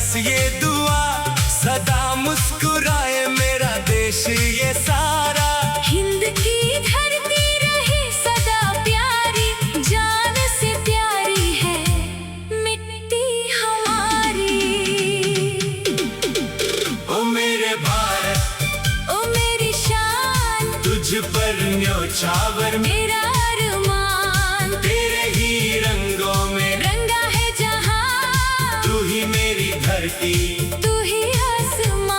बस ये दुआ सदा मुस्कुराए मेरा देश ये सारा। हिंद की धरती रहे सदा प्यारी, जान से प्यारी है मिट्टी हमारी। ओ मेरे भारत, ओ मेरी शान, तुझ पर न्योछावर मेरा अरमान। तेरे ही रंगों में रंगा है जहां, तू ही मेरी धरती, तू ही आसमां।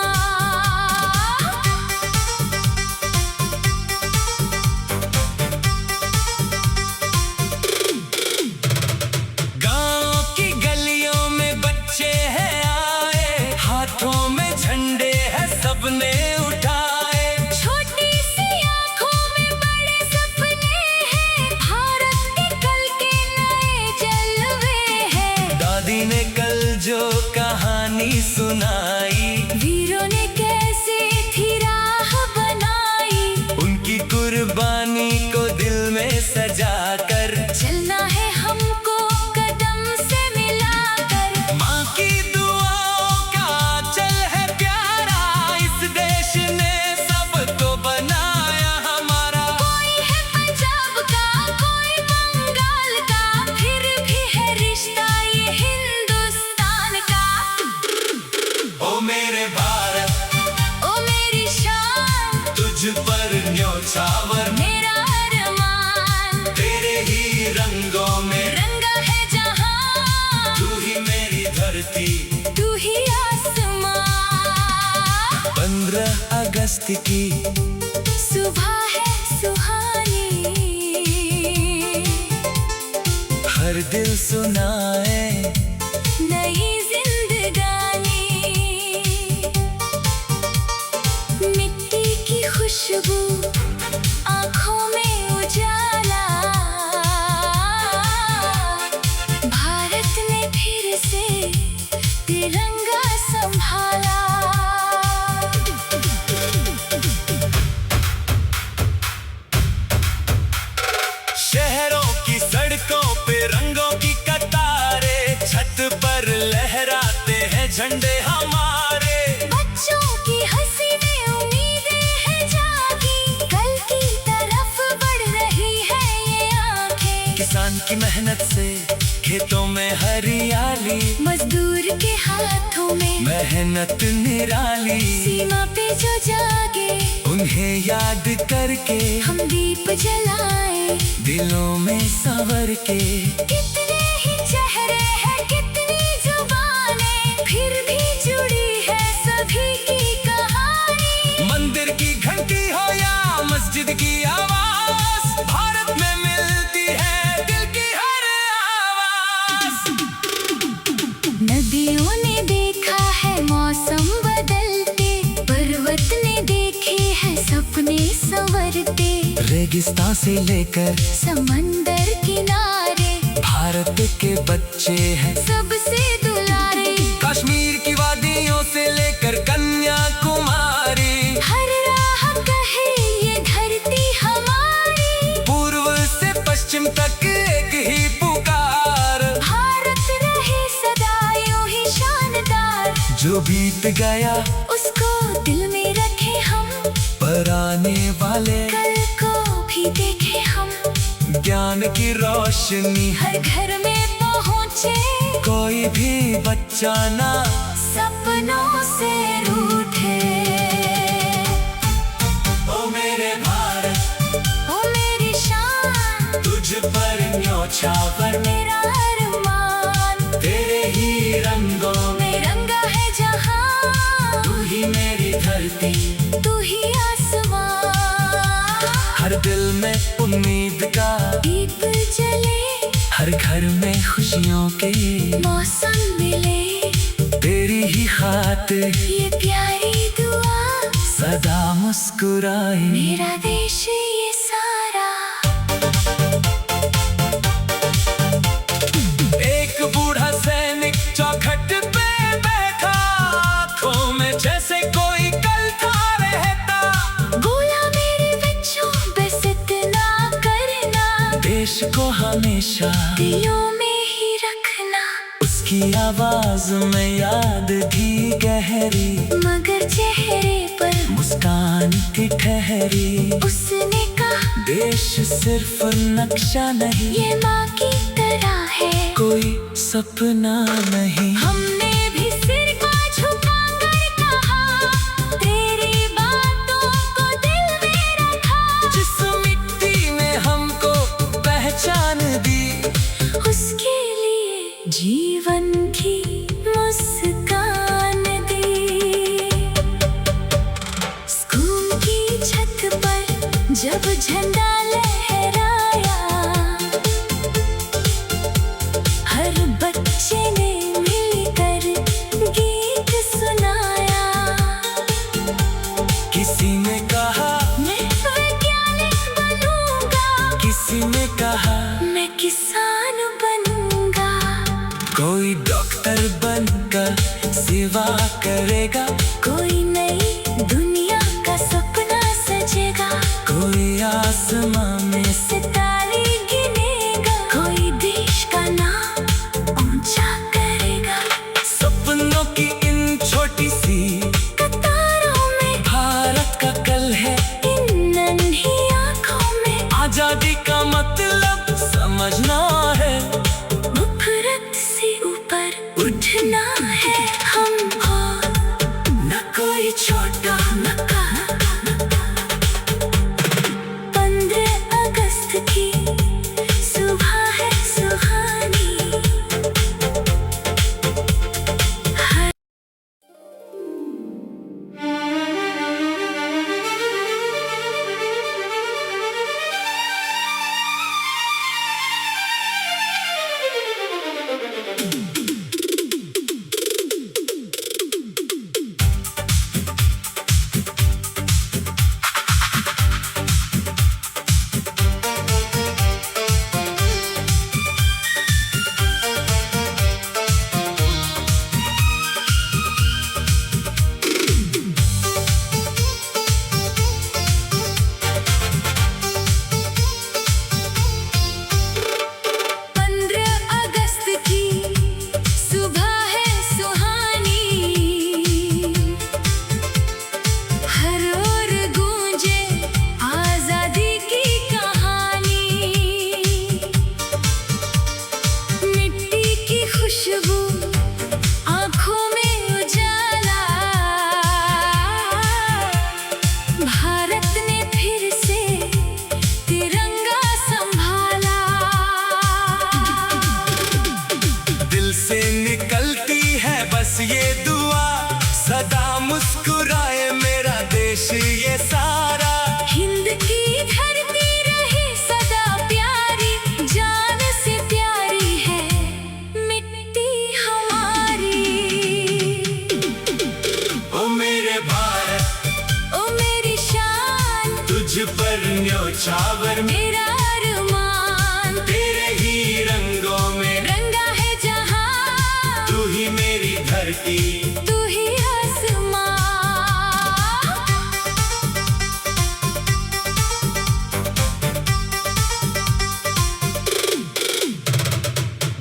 गांव की गलियों में बच्चे हैं आए, हाथों में झंडे हैं सबने उठाए। छोटी सी आंखों में बड़े सपने हैं, भारत के कल के नए जलवे हैं। दादी ने कल जो कहानी सुनाई, वीरों ने कैसे थी राह बनाई। उनकी कुर्बानी को दिल में सजाकर चलना है हमको कदम से मिलाकर। माँ की दुआओं का चल है प्यारा, इस देश ने सबको बनाया हमारा। कोई है पंजाब का, कोई बंगाल का, फिर भी है रिश्ता ये हिंदुस्तान का। ओ मेरे भारत, ओ मेरी शान, तुझ पर न्योछावर मेरा अरमान। तेरे ही रंगों में रंगा है जहां, तू ही मेरी धरती। तू ही आसमां। 15 अगस्त की सुबह है सुहानी, हर दिल सुनाए नई जिंदगानी। मिट्टी की खुशबू, आंखों में उजाला, भारत ने फिर से तिरंगा संभाला। शहरों की सड़कों पे रंगों की कतारें, छत पर लहराते हैं झंडे हमारे। बच्चों की हंसी में उम्मीदें हैं जागी, कल की तरफ बढ़ रही है ये आंखें। किसान की मेहनत से खेतों में हरियाली, मजदूर के हाथों में मेहनत निराली। सीमा पे जो जागे, उन्हें याद करके हम दीप जलाए, दिलों में संवर के। कितने ही चेहरे हैं, कितनी जुबानें, फिर भी जुड़ी है सभी की कहानी। मंदिर की घंटी हो या मस्जिद की आवाज, भारत में मिलती है दिल की हर आवाज। नदियों ने देखा है मौसम बदलते, पर्वत ने देखे हैं सपने संवरते। रेगिस्तान से लेकर समंदर किनारे, भारत के बच्चे हैं सबसे दुलारे। कश्मीर की वादियों से लेकर कन्याकुमारी, हर राह कहे ये धरती हमारी। पूर्व से पश्चिम तक एक ही पुकार। भारत रहे सदा यूं ही शानदार, जो बीत गया उसको दिल में रखे हम, पर आने वाले कल को भी देखे हम। ज्ञान की रोशनी हर घर में पहुँचे, कोई भी बच्चा ना सपनों से रूठे। ओ मेरे भारत, ओ मेरी शान, तुझ पर न्योछावर मेरा अरमान। तेरे ही रंगों में रंगा है जहां, तू ही मेरी धरती, तू ही आसमां। हर दिल में उम्मीद का दीप जले, हर घर में खुशियों के मौसम मिले। तेरी ही खातिर ये प्यारी दुआ, सदा मुस्कुराए मेरा देश ये सारा। एक बूढ़ा सैनिक चौखट पे बैठा, आंखों में जैसे कोई कल था रहता। बोला मेरे बच्चों बस इतना करना, देश को हमेशा दिलों में ही रखना। की आवाज में याद थी गहरी, मगर चेहरे पर मुस्कान थी ठहरी। उसने कहा देश सिर्फ नक्शा नहीं, ये माँ की तरह है, कोई सपना नहीं। हमने भी सिर को झुकाकर कहा, तेरी बातों को दिल में रखा। जिस मिट्टी ने हमको पहचान दी, उसके लिए जीवन की मुस्कान दी। स्कूल की छत पर जब झंडा लहराया, हर बच्चे ने मिलकर गीत सुनाया। किसी ने कहा मैं वैज्ञानिक बनूंगा, किसी ने कहा मैं किसान बनूंगा। कोई डॉक्टर बनकर सेवा करेगा, कोई नई दुनिया का सपना सजेगा, कोई आसमां में सितारे गिनेगा, कोई देश का नाम ऊंचा करेगा। सपनों की इन छोटी सी कतारों में भारत का कल है, इन नन्ही आँखों में आजादी का मतलब समझना है। नफरत से ऊपर उठना है हमको, न कोई छोटा न 15 अगस्त की सुबह है सुहानी। ये दुआ सदा मुस्कुराए मेरा देश ये सारा। हिंद की धरती रहे सदा प्यारी, जान से प्यारी है मिट्टी हमारी। ओ मेरे भारत, ओ मेरी शान, तुझ पर न्योछावर मेरा अरमान। तेरे ही रंगों में रंगा है जहां, तू ही मेरी धरती, तू ही आसमां।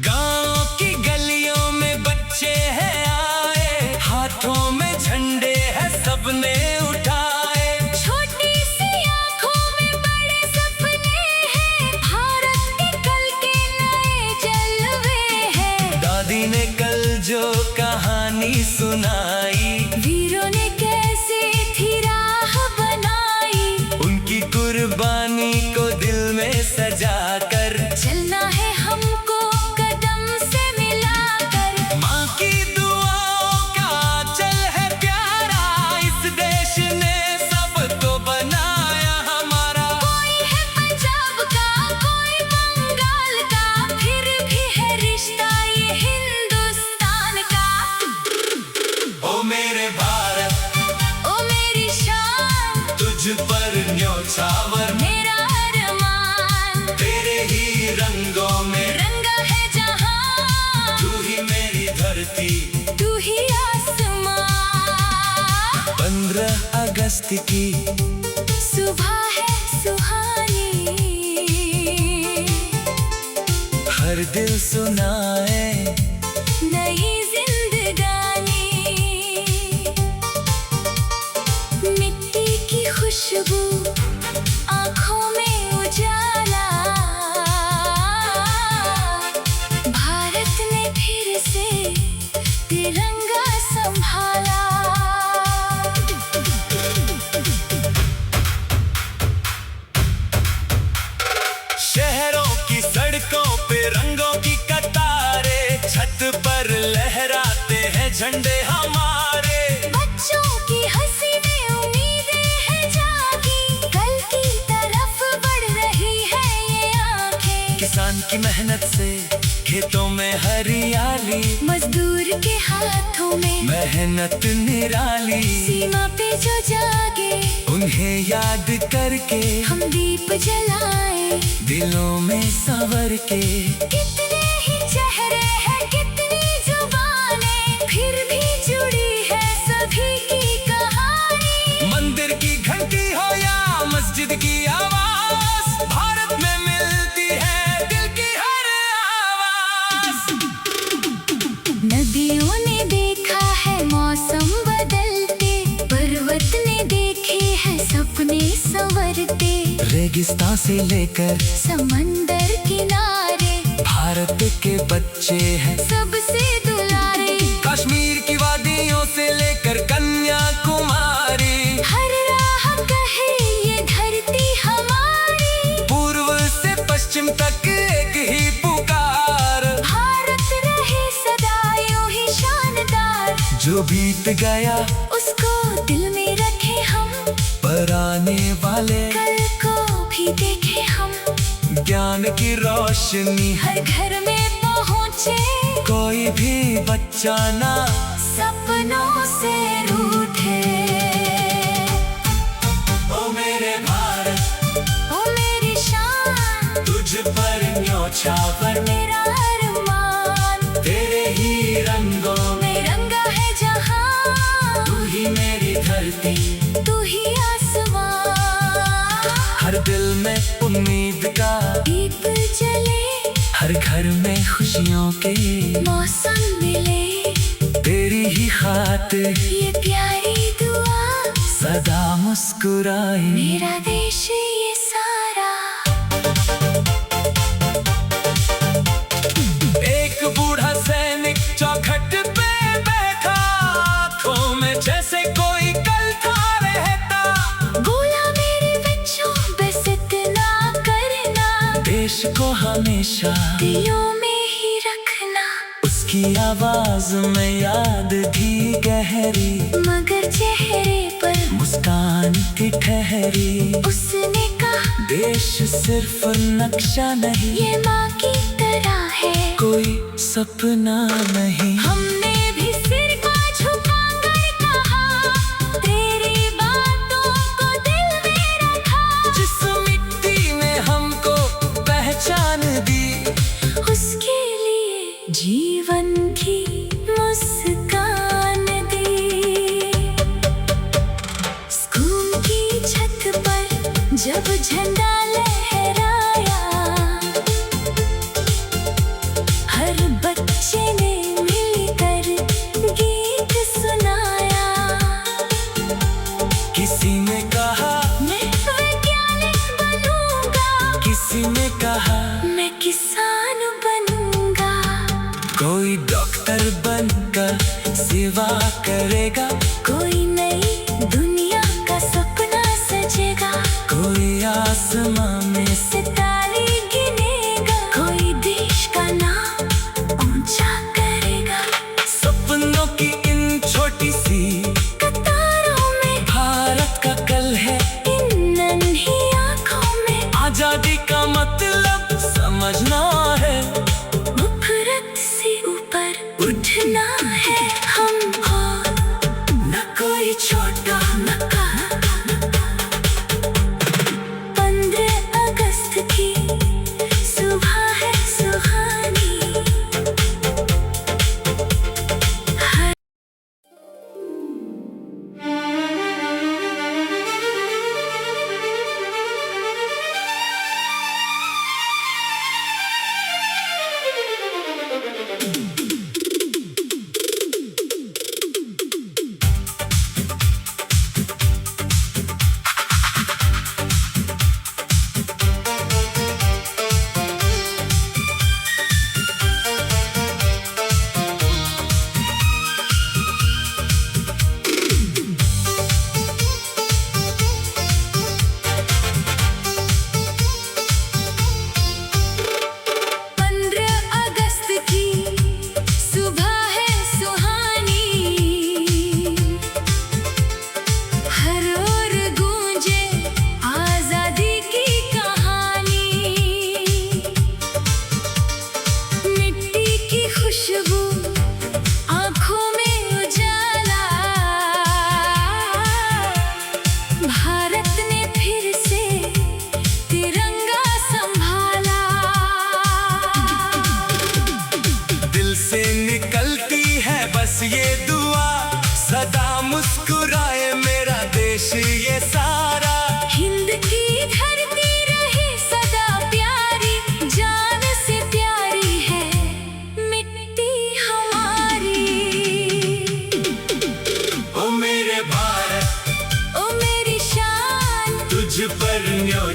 गाँव की गलियों में बच्चे हैं आए, हाथों में झंडे हैं सबने उठाए। छोटी सी आँखों में बड़े सपने हैं, भारत के कल के नए जलवे हैं। दादी ने कल जो कहानी सुनाई, वीरों ने कैसे थी राह बनाई। उनकी कुर्बानी को दिल में सजा कर चलना है हमको कदम से मिलाकर। माँ की दुआओं का चल है प्यारा, इस देश ने सबको बनाया हमारा। कोई है पंजाब का, कोई बंगाल का, फिर भी है रिश्ता ये हिंदुस्तान का। ओ मेरे भारत, ओ मेरी शान, तुझ पर न्योछावर मेरा अरमान। तेरे ही रंगों में रंगा है जहां, तू ही मेरी धरती। तू ही आसमां। 15 अगस्त की सुबह है सुहानी, हर दिल सुनाए नए झंडे हमारे। बच्चों की हंसी में उम्मीदें हैं जागी, कल की तरफ बढ़ रही है ये आंखें। किसान की मेहनत से खेतों में हरियाली, मजदूर के हाथों में मेहनत निराली। सीमा पे जो जागे उन्हें याद करके हम दीप जलाए, दिलों में संवर के। कितने ही चेहरे हैं कितनी जुबानें, फिर भी जुड़ी है सभी की कहानी। मंदिर की घंटी हो या मस्जिद की आवाज, भारत में मिलती है दिल की हर आवाज। नदियों ने देखा है मौसम बदलते, पर्वत ने देखे हैं सपने संवरते। रेगिस्तान से लेकर समंदर किनारे भारत के बच्चे हैं सबसे दुलारे। कश्मीर की वादियों से लेकर कन्याकुमारी, हर राह कहे ये धरती हमारी। पूर्व से पश्चिम तक एक ही पुकार, भारत रहे सदा यूं ही शानदार। जो बीत गया उसको दिल में रखे हम, पर आने वाले कल को भी देखे हम। ज्ञान की रोशनी हर घर में पहुँचे, कोई भी बच्चा ना सपनों से रूठे। ओ मेरे भारत, ओ मेरी शान, तुझ पर न्योछावर मेरा अरमान। तेरे ही रंगों में में रंगा है जहां, तू ही मेरी धरती। तू ही आसमां। हर दिल में उम्मीद का दीप जले, हर घर में खुशियों के मौसम मिले। तेरी ही खातिर ये प्यारी दुआ, सदा मुस्कुराए मेरा देश ये सारा। एक बूढ़ा सैनिक चौखट पे बैठा, आंखों में जैसे कोई कल था रहता। बोला मेरे बच्चों बस इतना करना, देश को हमेशा दिलों में ही रखना। उसकी आवाज में याद थी गहरी, मगर चेहरे पर मुस्कान थी ठहरी। उसने कहा देश सिर्फ नक्शा नहीं, ये माँ की तरह है, कोई सपना नहीं। हमने भी सिर को झुकाकर कहा, तेरी बातों को दिल में रखा। जिस मिट्टी में हमको पहचान दी, उसके लिए जीवन की मुस्कान दी। स्कूल की छत पर जब झंडा लहराया, हर बच्चे ने मिलकर गीत सुनाया। किसी ने कहा मैं वैज्ञानिक बनूंगा, किसी ने कहा मैं किसान बनूंगा। कोई डॉक्टर बनकर सेवा करेगा, कोई नई दुनिया का सपना सजेगा। कोई आसमां में सितारे गिनेगा, कोई देश का नाम ऊंचा करेगा। सपनों की इन छोटी सी कतारों में भारत का कल है। इन नन्ही आँखों में आजादी का मतलब समझना है, नफरत से ऊपर उठना है हमको। न कोई छोटा न 15 अगस्त की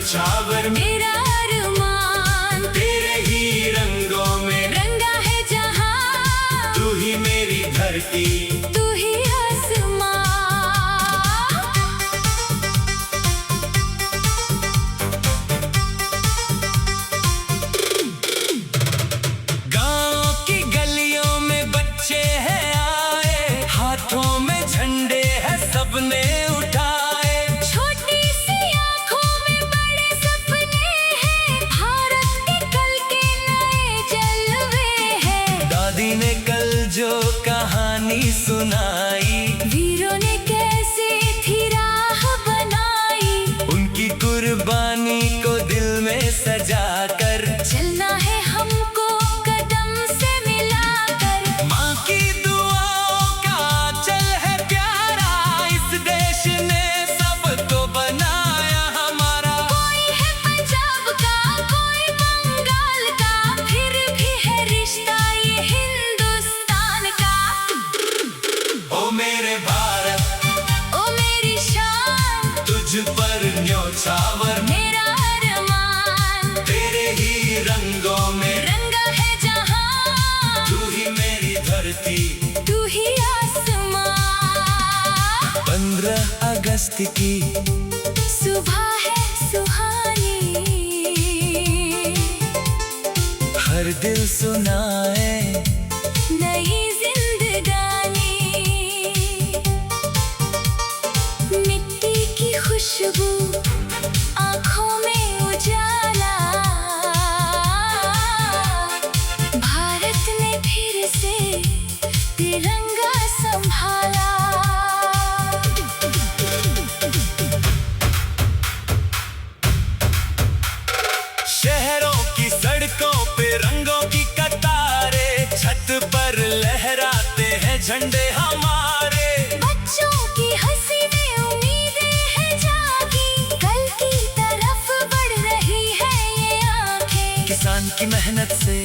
न्योछावर मेरा अरमान तेरे ही रंगों में रंगा है जहां, तू ही मेरी धरती तू ही आसमां। गांव की गलियों में बच्चे हैं आए, हाथों में झंडे हैं सबने उठाए। छोटी सी आंखों में बड़े सपने हैं, भारत के कल के नए जलवे हैं। दादी ने कल जो कहानी सुनाई, वीरों ने कैसे थी राह बनाई, उनकी कुर्बानी को दिल में सजा कर चलना है हमको कदम से मिलाकर। माँ की दुआओं का चल है प्यारा, इस देश ने सबको बनाया हमारा। कोई है पंजाब का, कोई बंगाल का, फिर भी है रिश्ता ये हिंदुस्तान का। ओ मेरे भारत, ओ मेरी शान, तुझ पर न्योछावर मेरा अरमान तेरे ही रंगों में रंगा है जहां, तू ही मेरी धरती। तू ही आसमां। 15 अगस्त की सुबह है सुहानी, हर दिल सुनाए नई जिंदगानी। मिट्टी की खुशबू, आंखों में उजाला, भारत ने फिर से तिरंगा संभाला। शहरों की सड़कों पे रंगों की कतारें, छत पर लहराते हैं झंडे हमारे। बच्चों की हंसी में उम्मीदें हैं जागी, कल की तरफ बढ़ रही है ये आंखें। किसान की मेहनत से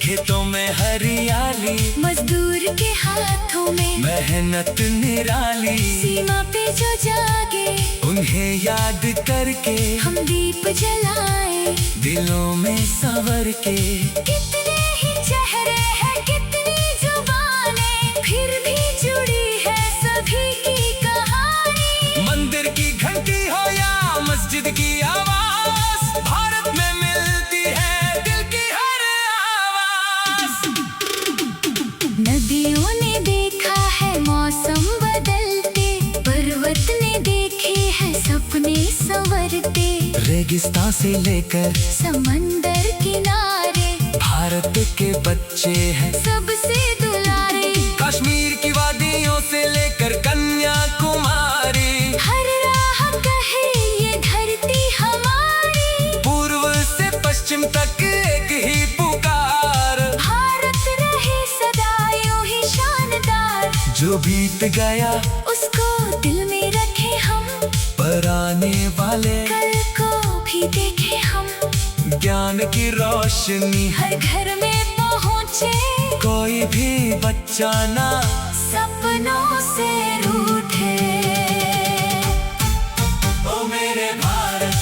खेतों में हरियाली, मजदूर के हाथों में मेहनत निराली। सीमा पे जो जागे, उन्हें याद करके हम दीप जलाए, दिलों में संवर के। कितने ही चेहरे हैं, कितनी जुबानें, फिर भी जुड़ी है सभी की कहानी। मंदिर की घंटी हो या मस्जिद की आवाज, भारत में मिलती है दिल की हर आवाज। नदियों ने देखा है मौसम बदलते, पर्वत ने देखे हैं सपने संवरते। रेगिस्तान से लेकर समंदर किनारे भारत के बच्चे हैं सबसे दुलारे। कश्मीर की वादियों से लेकर कन्याकुमारी, हर राह कहे ये धरती हमारी। पूर्व से पश्चिम तक एक ही पुकार, भारत रहे सदा यूं ही शानदार, जो बीत गया उसको दिल में रखे हम, पर आने वाले कल को भी देखे हम। ज्ञान की रोशनी हर घर में पहुँचे, कोई भी बच्चा ना सपनों से रूठे। ओ मेरे भारत,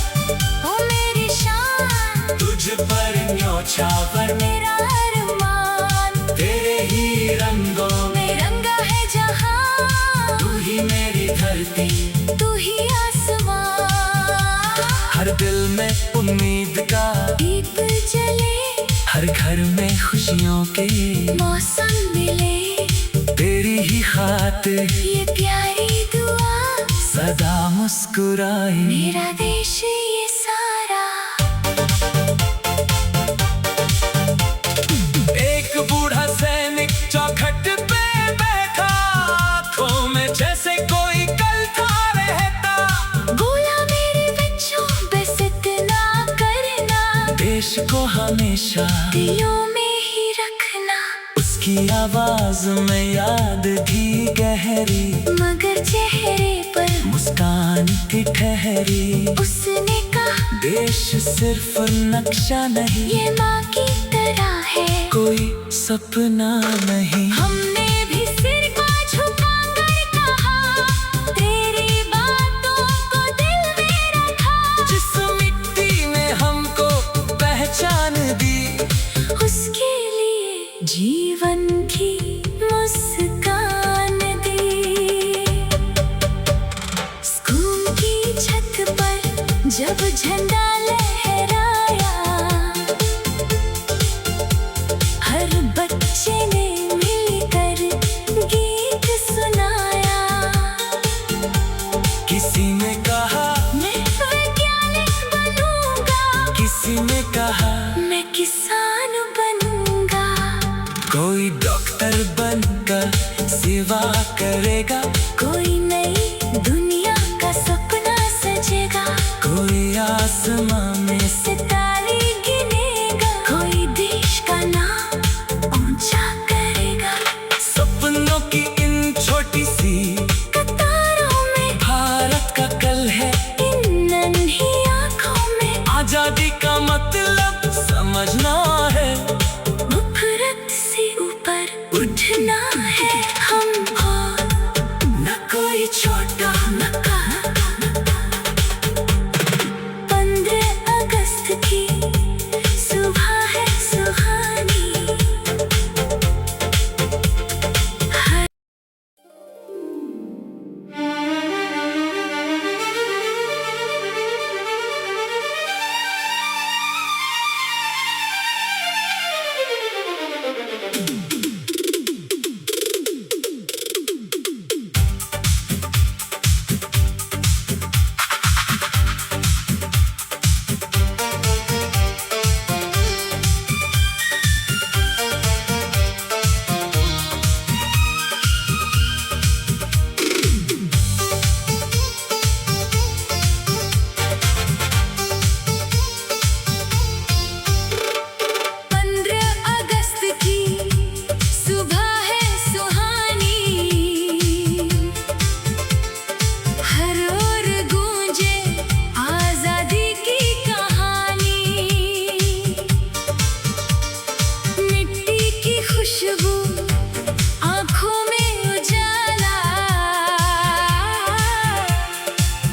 ओ मेरी शान, तुझ पर न्योछावर मेरा अरमान तेरे ही रंगों में में रंगा है जहां, तू ही मेरी धरती। तू ही आसमां। हर दिल में उम्मीद का दीप जले, हर घर में खुशियों के मौसम मिले, तेरी ही खातिर ये प्यारी दुआ, सदा मुस्कुराए मेरा देश ये सारा। एक बूढ़ा सैनिक चौखट पे बैठा, आंखों में जैसे कोई कल था रहता। बोला मेरे बच्चों बस इतना करना, देश को हमेशा दिलों में ही रखना। उसकी आवाज में याद थी गहरी, मगर चेहरे पर मुस्कान की ठहरी। उसने कहा देश सिर्फ नक्शा नहीं, ये माँ की तरह है, कोई सपना नहीं। हमने भी सिर को झुकाकर कहा, तेरी बातों को दिल में रखा। जिस मिट्टी जब झंडा लहराया, हर बच्चे ने मिलकर गीत सुनाया। किसी ने कहा मैं वैज्ञानिक बनूंगा, किसी ने कहा मैं किसान बनूंगा। कोई डॉक्टर बनकर सेवा करेगा, कोई नई दुनिया का सपना सजेगा। कोई आसमां में सितारे गिनेगा, कोई देश का नाम ऊंचा करेगा। सपनों की इन छोटी सी कतारों में भारत का कल है, इन नन्ही आँखों में आजादी का मतलब समझना है। नफरत से ऊपर उठना है हमको, न कोई छोटा न 15 अगस्त की सुबह है सुहानी।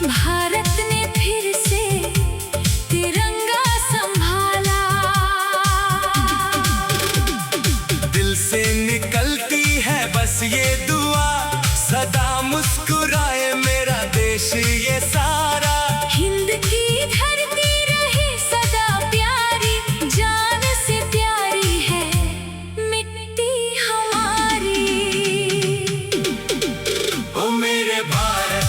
भारत ने फिर से तिरंगा संभाला। दिल से निकलती है बस ये दुआ, सदा मुस्कुराए मेरा देश ये सारा। हिंद की धरती रहे सदा प्यारी, जान से प्यारी है मिट्टी हमारी। ओ मेरे भारत,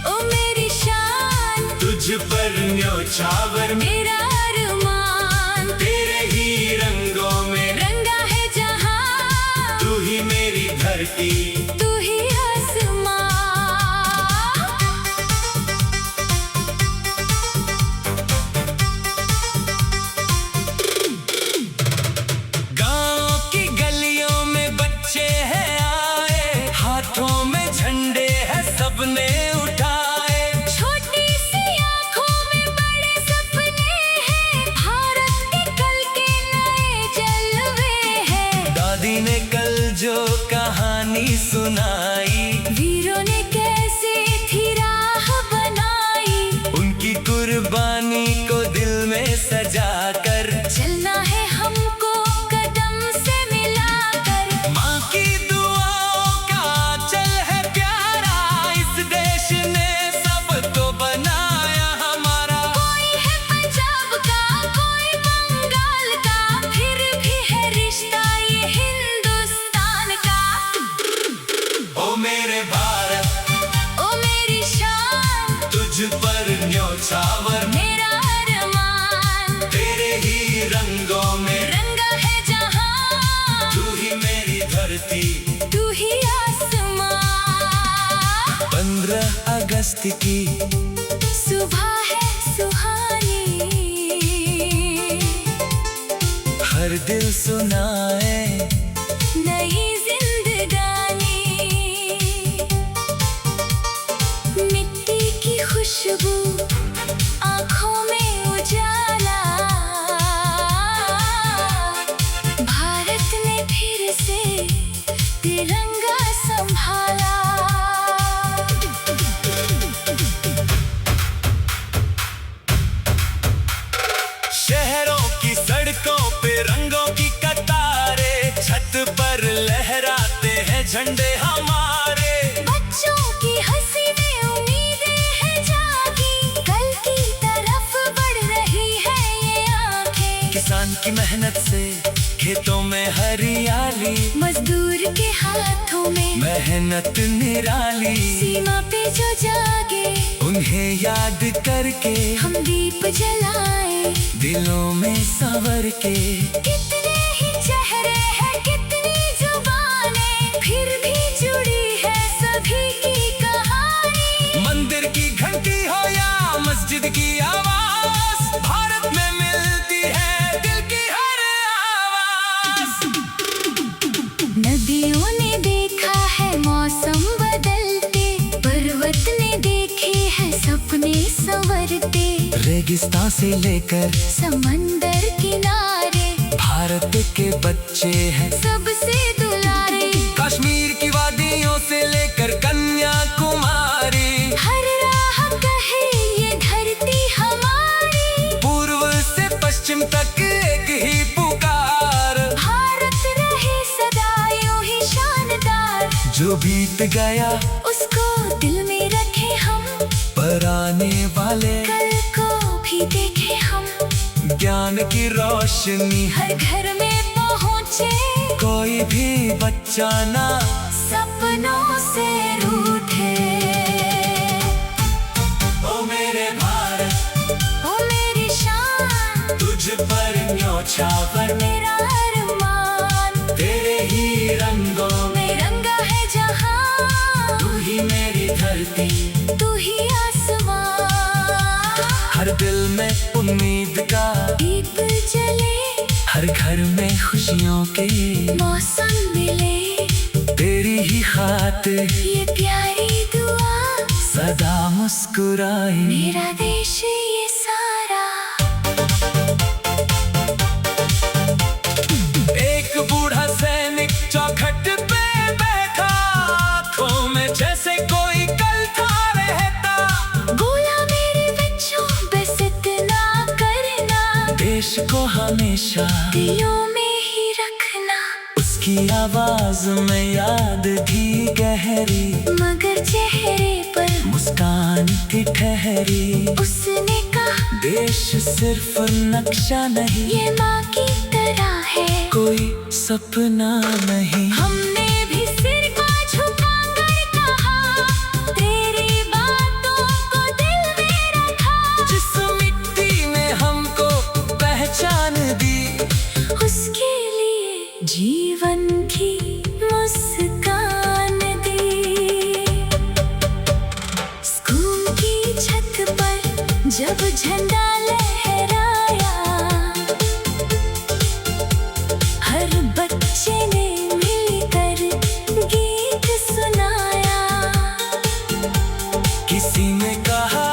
ओ मेरी शान, तुझ पर न्योछावर मेरा अरमान। तेरे ही रंगों में रंगा है जहां, तू ही मेरी धरती। तू ही आसमां। गाँव की गलियों में बच्चे हैं आए, हाथों में झंडे हैं सबने उठाए। छोटी सी आँखों में बड़े सपने हैं, भारत के कल के नए जलवे हैं। दादी ने कल जो कहानी सुनाई, वीरों ने कैसे थी राह बनाई। उनकी कुर्बानी को दिल में सजा कर चलना है हमको कदम से मिलाकर। माँ की दुआओं का चल है प्यारा, इस देश ने सबको बनाया हमारा। कोई है पंजाब का, कोई बंगाल का, फिर भी है रिश्ता ये हिंदुस्तान का। ओ मेरे भारत, ओ मेरी शान, तुझ पर न्योछावर मेरा अरमान। तेरे ही रंगों में रंगा है जहां, तू ही मेरी धरती। तू ही आसमां। 15 अगस्त की सुबह है सुहानी, हर दिल सुनाए नई जिंदगानी। मिट्टी की खुशबू, आँखों में उजाला। भारत ने फिर से तिरंगा संभाला। शहरों की सड़कों पे रंगों की कतारें, छत पर लहराते हैं झंडे हमारे। बच्चों की हंसी में उम्मीदें हैं जागी, कल की तरह की मेहनत से खेतों में हरियाली, मजदूर के हाथों में मेहनत निराली। सीमा पे जो जागे उन्हें याद करके हम दीप जलाए, दिलों में संवर के। कितने ही चेहरे हैं, कितनी जुबानें, फिर भी जुड़ी है सभी की कहानी। मंदिर की घंटी हो या मस्जिद की आवाज, भारत में मिलती है दिल की हर आवाज। नदियों ने देखा है मौसम बदलते, पर्वत ने देखे हैं सपने संवरते। रेगिस्तान से लेकर समंदर किनारे भारत के बच्चे हैं सबसे दुलारे। कश्मीर की वादियों से लेकर कन्याकुमारी, हर राह कहे ये धरती हमारी। पूर्व से पश्चिम तक एक ही पुकार, भारत रहे सदा यूं ही शानदार। जो बीत गया उसको दिल में रखे हम, पर आने वाले कल को भी देखे हम। ज्ञान की रोशनी हर घर में पहुँचे, कोई भी बच्चा ना सपनों से रूठे। ओ मेरे भारत, ओ मेरी शान, तुझ पर न्योछावर मेरा अरमान। तेरे ही रंगों में में रंगा है जहां, तू ही मेरी धरती। तू ही आसमां। हर दिल में उम्मीद का दीप जले, हर घर में खुशियों के मौसम मिले। तेरी ही खातिर ये प्यारी दुआ, सदा मुस्कुराए मेरा देश ये सारा। एक बूढ़ा सैनिक चौखट पे बैठा, आँखों में जैसे कोई कल था रहता। बोला मेरे बच्चों बस इतना करना, देश को हमेशा दिलों में ही रखना। उसकी आवाज में याद थी गहरी, मगर चेहरे पर मुस्कान थी ठहरी। उसने कहा देश सिर्फ नक्शा नहीं, ये माँ की तरह है, कोई सपना नहीं। हमने भी सिर को झुकाकर कहा, तेरी बातों को दिल में रखा। जिस मिट्टी ने हमको पहचान दी, उसके लिए जीवन की मुस्कान दी। स्कूल की छत पर जब झंडा लहराया, हर बच्चे ने मिलकर गीत सुनाया। किसी ने कहा